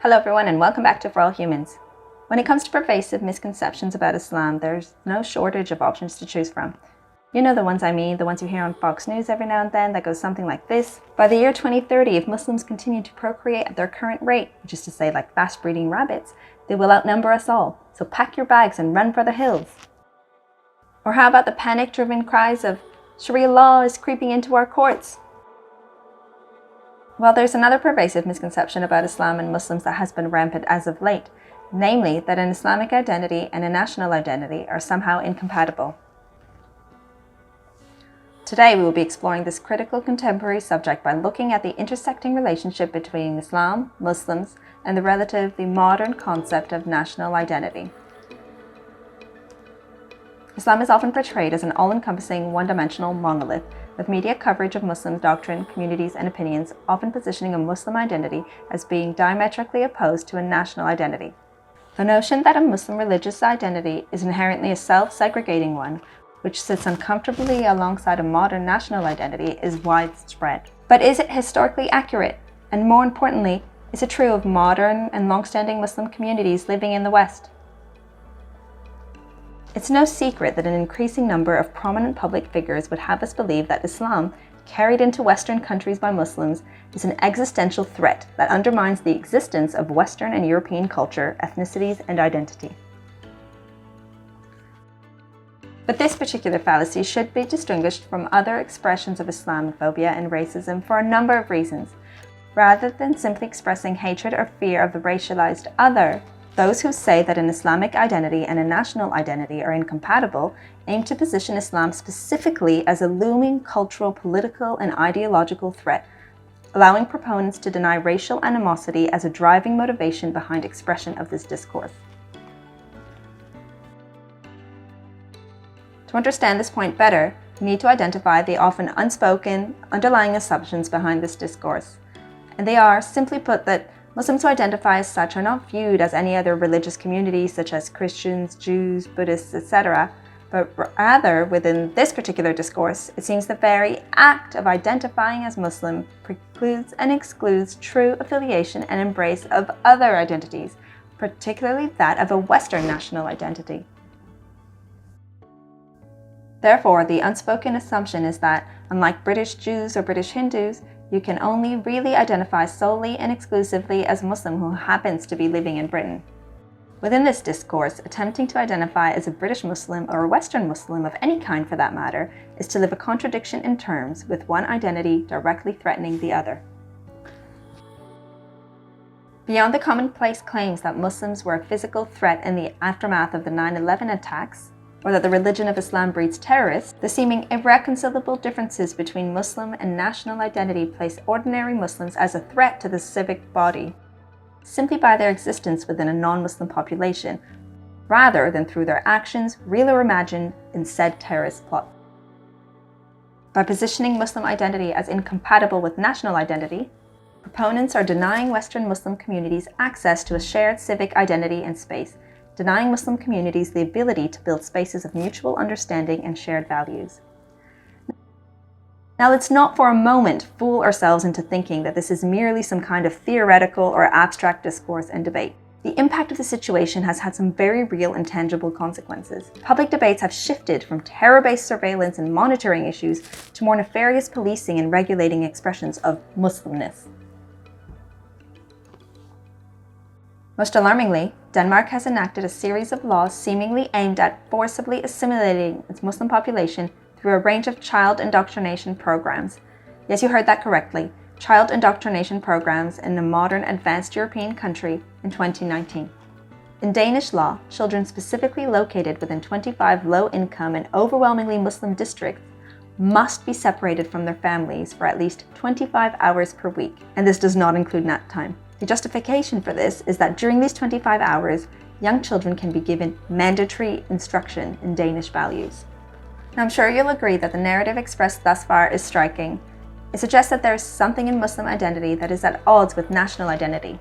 Hello everyone and welcome back to For All Humans. When it comes to pervasive misconceptions about Islam, there's no shortage of options to choose from. You know the ones I mean, the ones you hear on Fox News every now and then that goes something like this. By the year 2030, if Muslims continue to procreate at their current rate, which is to say like fast breeding rabbits, they will outnumber us all. So pack your bags and run for the hills. Or how about the panic-driven cries of Sharia law is creeping into our courts? Well, there's another pervasive misconception about Islam and Muslims that has been rampant as of late, namely that an Islamic identity and a national identity are somehow incompatible. Today we will be exploring this critical contemporary subject by looking at the intersecting relationship between Islam, Muslims, and the relatively modern concept of national identity. Islam is often portrayed as an all-encompassing, one-dimensional monolith, with media coverage of Muslim doctrine, communities, and opinions often positioning a Muslim identity as being diametrically opposed to a national identity. The notion that a Muslim religious identity is inherently a self-segregating one, which sits uncomfortably alongside a modern national identity, is widespread. But is it historically accurate? And more importantly, is it true of modern and long-standing Muslim communities living in the West? It's no secret that an increasing number of prominent public figures would have us believe that Islam, carried into Western countries by Muslims, is an existential threat that undermines the existence of Western and European culture, ethnicities, and identity. But this particular fallacy should be distinguished from other expressions of Islamophobia and racism for a number of reasons. Rather than simply expressing hatred or fear of the racialized other, those who say that an Islamic identity and a national identity are incompatible aim to position Islam specifically as a looming cultural, political, and ideological threat, allowing proponents to deny racial animosity as a driving motivation behind expression of this discourse. To understand this point better, we need to identify the often unspoken, underlying assumptions behind this discourse. And they are, simply put, that Muslims who identify as such are not viewed as any other religious communities such as Christians, Jews, Buddhists, etc., but rather, within this particular discourse, it seems the very act of identifying as Muslim precludes and excludes true affiliation and embrace of other identities, particularly that of a Western national identity. Therefore, the unspoken assumption is that, unlike British Jews or British Hindus, you can only really identify solely and exclusively as Muslim who happens to be living in Britain. Within this discourse, attempting to identify as a British Muslim or a Western Muslim of any kind for that matter is to live a contradiction in terms, with one identity directly threatening the other. Beyond the commonplace claims that Muslims were a physical threat in the aftermath of the 9/11 attacks, or that the religion of Islam breeds terrorists, the seeming irreconcilable differences between Muslim and national identity place ordinary Muslims as a threat to the civic body, simply by their existence within a non-Muslim population, rather than through their actions, real or imagined, in said terrorist plot. By positioning Muslim identity as incompatible with national identity, proponents are denying Western Muslim communities access to a shared civic identity and space, denying Muslim communities the ability to build spaces of mutual understanding and shared values. Now, let's not for a moment fool ourselves into thinking that this is merely some kind of theoretical or abstract discourse and debate. The impact of the situation has had some very real and tangible consequences. Public debates have shifted from terror-based surveillance and monitoring issues to more nefarious policing and regulating expressions of Muslimness. Most alarmingly, Denmark has enacted a series of laws seemingly aimed at forcibly assimilating its Muslim population through a range of child indoctrination programs. Yes, you heard that correctly. Child indoctrination programs in a modern, advanced European country in 2019. In Danish law, children specifically located within 25 low-income and overwhelmingly Muslim districts must be separated from their families for at least 25 hours per week, and this does not include nap time. The justification for this is that during these 25 hours, young children can be given mandatory instruction in Danish values. Now, I'm sure you'll agree that the narrative expressed thus far is striking. It suggests that there is something in Muslim identity that is at odds with national identity,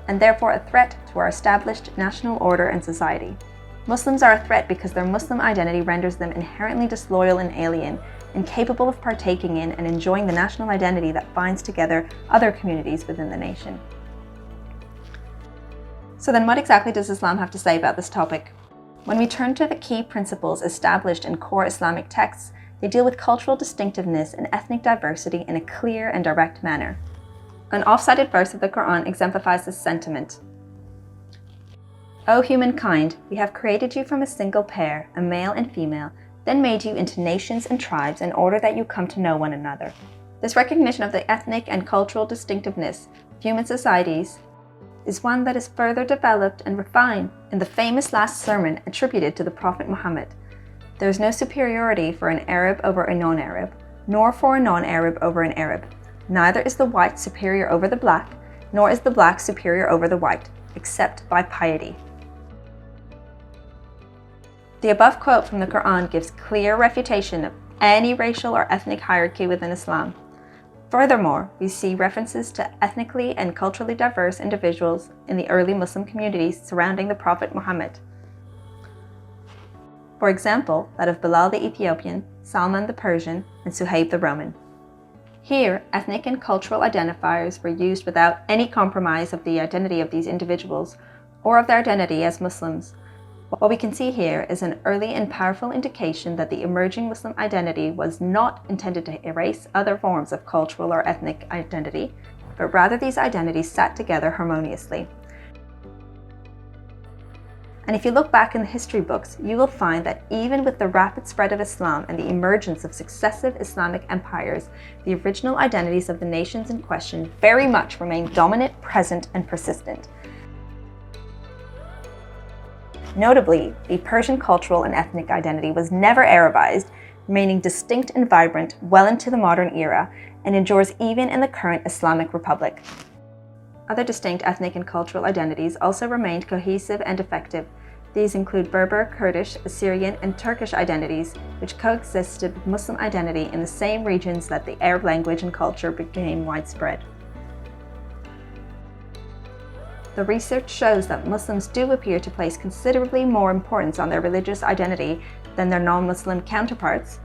and therefore a threat to our established national order and society. Muslims are a threat because their Muslim identity renders them inherently disloyal and alien, incapable of partaking in and enjoying the national identity that binds together other communities within the nation. So then what exactly does Islam have to say about this topic? When we turn to the key principles established in core Islamic texts, they deal with cultural distinctiveness and ethnic diversity in a clear and direct manner. An oft-cited verse of the Quran exemplifies this sentiment. O humankind, we have created you from a single pair, a male and female, then made you into nations and tribes in order that you come to know one another. This recognition of the ethnic and cultural distinctiveness of human societies is one that is further developed and refined in the famous last sermon attributed to the Prophet Muhammad. There is no superiority for an Arab over a non-Arab, nor for a non-Arab over an Arab. Neither is the white superior over the black, nor is the black superior over the white, except by piety. The above quote from the Quran gives clear refutation of any racial or ethnic hierarchy within Islam. Furthermore, we see references to ethnically and culturally diverse individuals in the early Muslim communities surrounding the Prophet Muhammad. For example, that of Bilal the Ethiopian, Salman the Persian, and Suhaib the Roman. Here, ethnic and cultural identifiers were used without any compromise of the identity of these individuals or of their identity as Muslims. What we can see here is an early and powerful indication that the emerging Muslim identity was not intended to erase other forms of cultural or ethnic identity, but rather these identities sat together harmoniously. And if you look back in the history books, you will find that even with the rapid spread of Islam and the emergence of successive Islamic empires, the original identities of the nations in question very much remain dominant, present, and persistent. Notably, the Persian cultural and ethnic identity was never Arabized, remaining distinct and vibrant well into the modern era, and endures even in the current Islamic Republic. Other distinct ethnic and cultural identities also remained cohesive and effective. These include Berber, Kurdish, Assyrian, and Turkish identities, which coexisted with Muslim identity in the same regions that the Arab language and culture became widespread. The research shows that Muslims do appear to place considerably more importance on their religious identity than their non-Muslim counterparts.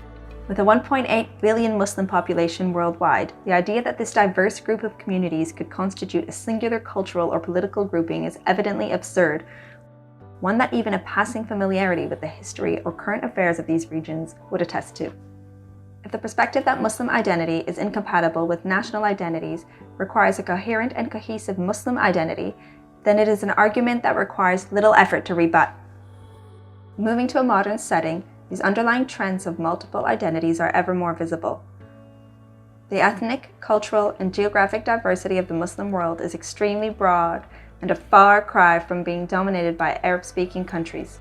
With a 1.8 billion Muslim population worldwide, the idea that this diverse group of communities could constitute a singular cultural or political grouping is evidently absurd, one that even a passing familiarity with the history or current affairs of these regions would attest to. If the perspective that Muslim identity is incompatible with national identities requires a coherent and cohesive Muslim identity, then it is an argument that requires little effort to rebut. Moving to a modern setting, these underlying trends of multiple identities are ever more visible. The ethnic, cultural, and geographic diversity of the Muslim world is extremely broad and a far cry from being dominated by Arab-speaking countries.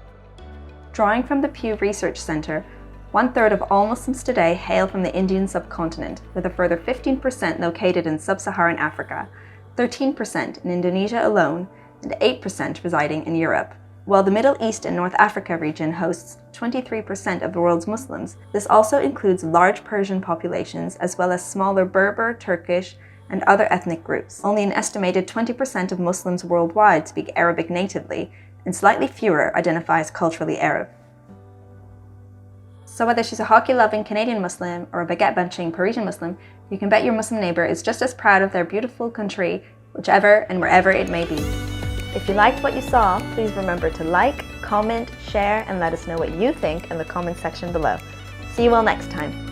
Drawing from the Pew Research Center, 1/3 of all Muslims today hail from the Indian subcontinent, with a further 15% located in sub-Saharan Africa, 13% in Indonesia alone, and 8% residing in Europe. While the Middle East and North Africa region hosts 23% of the world's Muslims, this also includes large Persian populations as well as smaller Berber, Turkish, and other ethnic groups. Only an estimated 20% of Muslims worldwide speak Arabic natively, and slightly fewer identify as culturally Arab. So whether she's a hockey-loving Canadian Muslim or a baguette-bunching Parisian Muslim, you can bet your Muslim neighbor is just as proud of their beautiful country, whichever and wherever it may be. If you liked what you saw, please remember to like, comment, share, and let us know what you think in the comment section below. See you all next time.